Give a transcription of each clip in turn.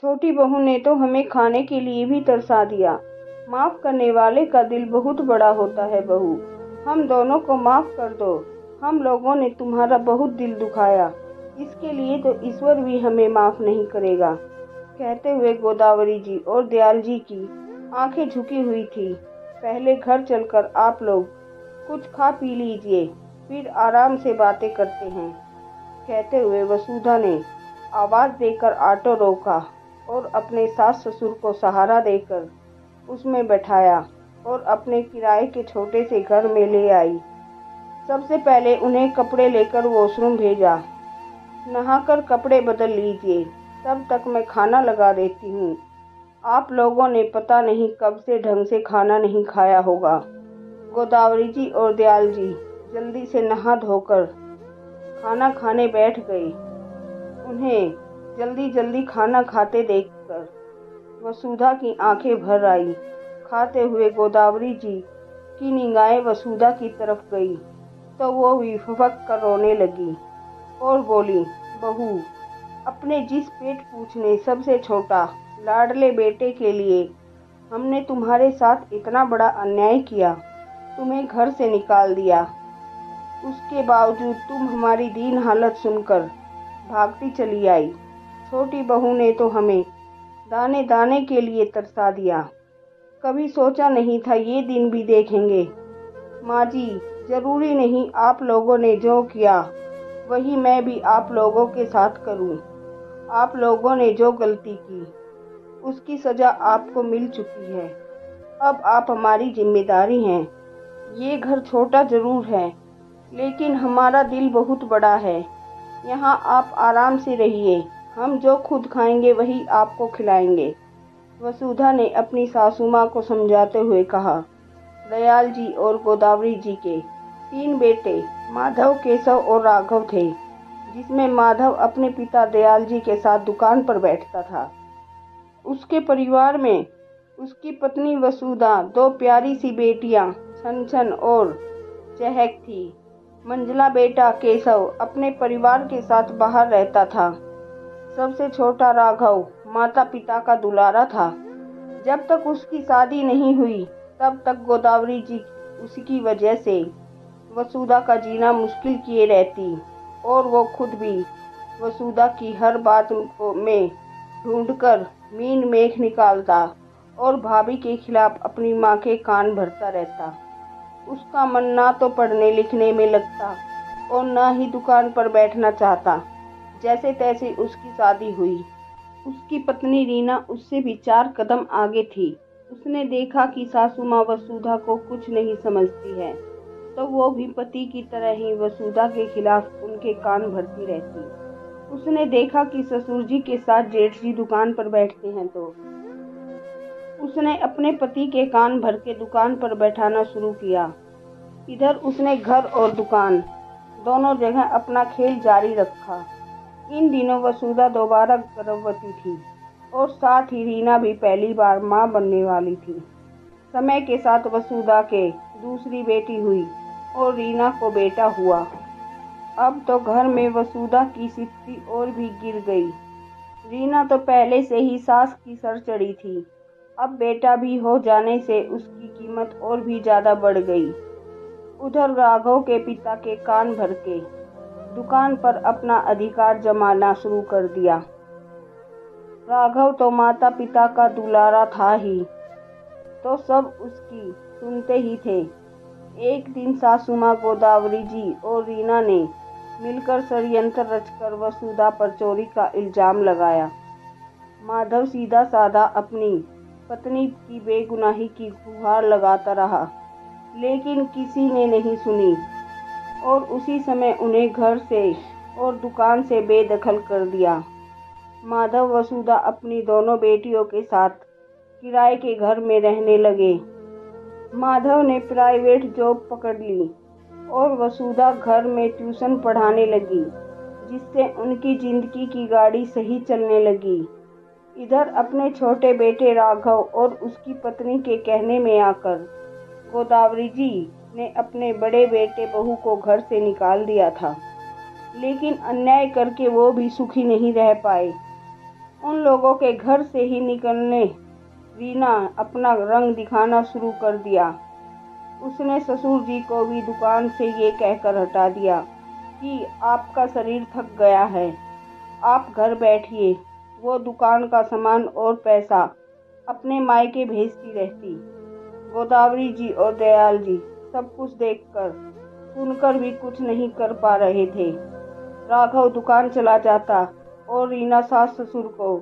छोटी बहू ने तो हमें खाने के लिए भी तरसा दिया। माफ करने वाले का दिल बहुत बड़ा होता है बहू, हम दोनों को माफ कर दो। हम लोगों ने तुम्हारा बहुत दिल दुखाया, इसके लिए तो ईश्वर भी हमें माफ नहीं करेगा। कहते हुए गोदावरी जी और दयाल जी की आंखें झुकी हुई थी। पहले घर चलकर आप लोग कुछ खा पी लीजिए, फिर आराम से बातें करते हैं। कहते हुए वसुधा ने आवाज देकर ऑटो रोका और अपने सास ससुर को सहारा देकर उसमें बैठाया और अपने किराए के छोटे से घर में ले आई। सबसे पहले उन्हें कपड़े लेकर वॉशरूम भेजा। नहाकर कपड़े बदल लीजिए, तब तक मैं खाना लगा देती हूँ। आप लोगों ने पता नहीं कब से ढंग से खाना नहीं खाया होगा। गोदावरी जी और दयाल जी जल्दी से नहा धोकर खाना खाने बैठ गए। उन्हें जल्दी जल्दी खाना खाते देखकर वसुधा की आंखें भर आई। खाते हुए गोदावरी जी की निगाहें वसुधा की तरफ गई तो वो भी फपक कर रोने लगी और बोली, बहू, अपने जिस पेट पूछने सबसे छोटा लाडले बेटे के लिए हमने तुम्हारे साथ इतना बड़ा अन्याय किया, तुम्हें घर से निकाल दिया, उसके बावजूद तुम हमारी दीन हालत सुनकर भागती चली आई। छोटी बहू ने तो हमें दाने दाने के लिए तरसा दिया। कभी सोचा नहीं था ये दिन भी देखेंगे। माँ जी, जरूरी नहीं आप लोगों ने जो किया वही मैं भी आप लोगों के साथ करूं। आप लोगों ने जो गलती की उसकी सजा आपको मिल चुकी है। अब आप हमारी जिम्मेदारी हैं। ये घर छोटा जरूर है, लेकिन हमारा दिल बहुत बड़ा है। यहाँ आप आराम से रहिए, हम जो खुद खाएंगे वही आपको खिलाएंगे। वसुधा ने अपनी सासू माँ को समझाते हुए कहा। दयाल जी और गोदावरी जी के 3 बेटे माधव, केशव और राघव थे, जिसमें माधव अपने पिता दयाल जी के साथ दुकान पर बैठता था। उसके परिवार में उसकी पत्नी वसुधा, 2 प्यारी सी बेटियां छन छन और चहक थी। मंझला बेटा केशव अपने परिवार के साथ बाहर रहता था। सबसे छोटा राघव माता पिता का दुलारा था। जब तक उसकी शादी नहीं हुई तब तक गोदावरी जी उसकी वजह से वसुधा का जीना मुश्किल किए रहती और वो खुद भी वसुधा की हर बात में ढूंढकर मीन मेख निकालता और भाभी के खिलाफ अपनी माँ के कान भरता रहता। उसका मन ना तो पढ़ने लिखने में लगता और ना ही दुकान पर बैठना चाहता। जैसे तैसे उसकी शादी हुई। उसकी पत्नी रीना उससे भी 4 कदम आगे थी। उसने देखा कि सासू माँ वसुधा को कुछ नहीं समझती है, तो वो भी पति की तरह ही वसुधा के खिलाफ उनके कान भरती रहती। उसने देखा कि ससुर जी के साथ जेठ जी दुकान पर बैठते हैं, तो उसने अपने पति के कान भर के दुकान पर बैठाना शुरू किया। इधर उसने घर और दुकान दोनों जगह अपना खेल जारी रखा। इन दिनों वसुधा दोबारा गर्भवती थी और साथ ही रीना भी पहली बार मां बनने वाली थी। समय के साथ वसुधा के दूसरी बेटी हुई और रीना को बेटा हुआ। अब तो घर में वसुधा की स्थिति और भी गिर गई। रीना तो पहले से ही सास की सर चढ़ी थी, अब बेटा भी हो जाने से उसकी कीमत और भी ज्यादा बढ़ गई। उधर राघव के पिता के कान भर के दुकान पर अपना अधिकार जमाना शुरू कर दिया। राघव तो माता पिता का दुलारा था ही, तो सब उसकी सुनते ही थे। एक दिन सासू माँ गोदावरी जी और रीना ने मिलकर षड्यंत्र रचकर वसुधा पर चोरी का इल्जाम लगाया। माधव सीधा साधा अपनी पत्नी की बेगुनाही की गुहार लगाता रहा, लेकिन किसी ने नहीं सुनी और उसी समय उन्हें घर से और दुकान से बेदखल कर दिया। माधव वसुधा अपनी दोनों बेटियों के साथ किराए के घर में रहने लगे। माधव ने प्राइवेट जॉब पकड़ ली और वसुधा घर में ट्यूशन पढ़ाने लगी, जिससे उनकी जिंदगी की गाड़ी सही चलने लगी। इधर अपने छोटे बेटे राघव और उसकी पत्नी के कहने में आकर गोदावरी जी ने अपने बड़े बेटे बहू को घर से निकाल दिया था, लेकिन अन्याय करके वो भी सुखी नहीं रह पाए। उन लोगों के घर से ही निकलने रीना अपना रंग दिखाना शुरू कर दिया। उसने ससुर जी को भी दुकान से ये कहकर हटा दिया कि आपका शरीर थक गया है, आप घर बैठिए। वो दुकान का सामान और पैसा अपने मायके भेजती रहती। गोदावरी जी और दयाल जी सब कुछ देखकर सुनकर भी कुछ नहीं कर पा रहे थे। राघव दुकान चला जाता और रीना सास ससुर को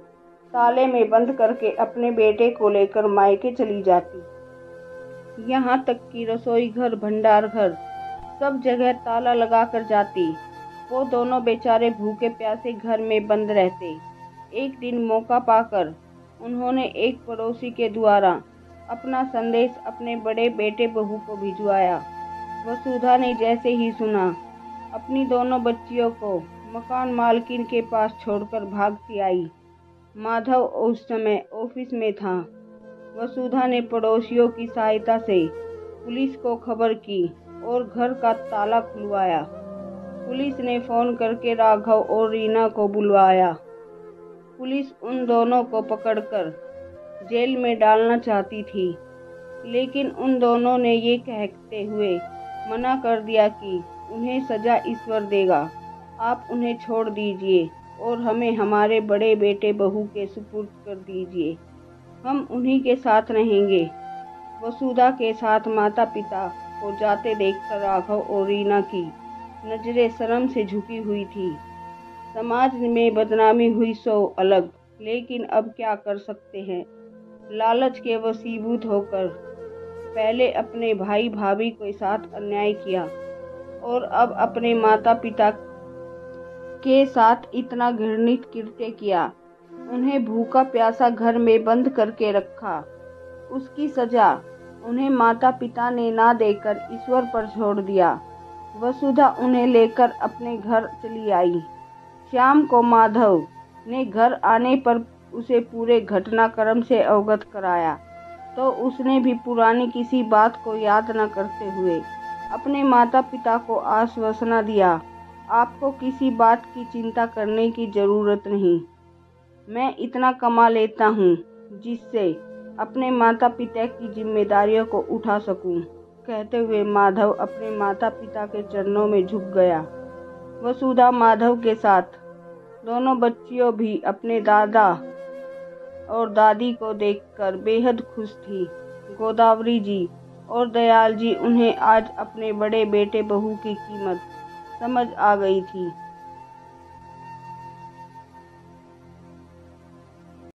ताले में बंद करके अपने बेटे को लेकर मायके चली जाती। यहाँ तक कि रसोई घर, भंडार घर, सब जगह ताला लगा कर जाती। वो दोनों बेचारे भूखे प्यासे घर में बंद रहते। एक दिन मौका पाकर उन्होंने एक पड़ोसी के द्वारा अपना संदेश अपने बड़े बेटे बहू को भिजवाया। वसुधा ने जैसे ही सुना, अपनी दोनों बच्चियों को मकान मालकिन के पास छोड़कर भागती आई। माधव उस समय ऑफिस में था। वसुधा ने पड़ोसियों की सहायता से पुलिस को खबर की और घर का ताला खुलवाया। पुलिस ने फोन करके राघव और रीना को बुलवाया। पुलिस उन दोनों को पकड़कर जेल में डालना चाहती थी, लेकिन उन दोनों ने ये कहते हुए मना कर दिया कि उन्हें सजा ईश्वर देगा, आप उन्हें छोड़ दीजिए और हमें हमारे बड़े बेटे बहू के सुपुर्द कर दीजिए, हम उन्हीं के साथ रहेंगे। वसुधा के साथ माता पिता को जाते देखकर राघव और रीना की नजरें शर्म से झुकी हुई थी। समाज में बदनामी हुई सो अलग, लेकिन अब क्या कर सकते हैं। लालच के वशीभूत होकर पहले अपने भाई भाभी के साथ अन्याय किया और अब अपने माता पिता के साथ इतना घृणित कृत्य किया। उन्हें भूखा प्यासा घर में बंद करके रखा। उसकी सजा उन्हें माता पिता ने ना देकर ईश्वर पर छोड़ दिया। वसुधा उन्हें लेकर अपने घर चली आई। शाम को माधव ने घर आने पर उसे पूरे घटनाक्रम से अवगत कराया, तो उसने भी पुरानी किसी बात को याद न करते हुए अपने माता पिता को आश्वासन दिया, आपको किसी बात की चिंता करने की जरूरत नहीं, मैं इतना कमा लेता हूँ जिससे अपने माता पिता की जिम्मेदारियों को उठा सकूं। कहते हुए माधव अपने माता पिता के चरणों में झुक गया। वसुधा माधव के साथ दोनों बच्चियों भी अपने दादा और दादी को देखकर बेहद खुश थी। गोदावरी जी और दयाल जी उन्हें आज अपने बड़े बेटे बहू की कीमत समझ आ गई थी।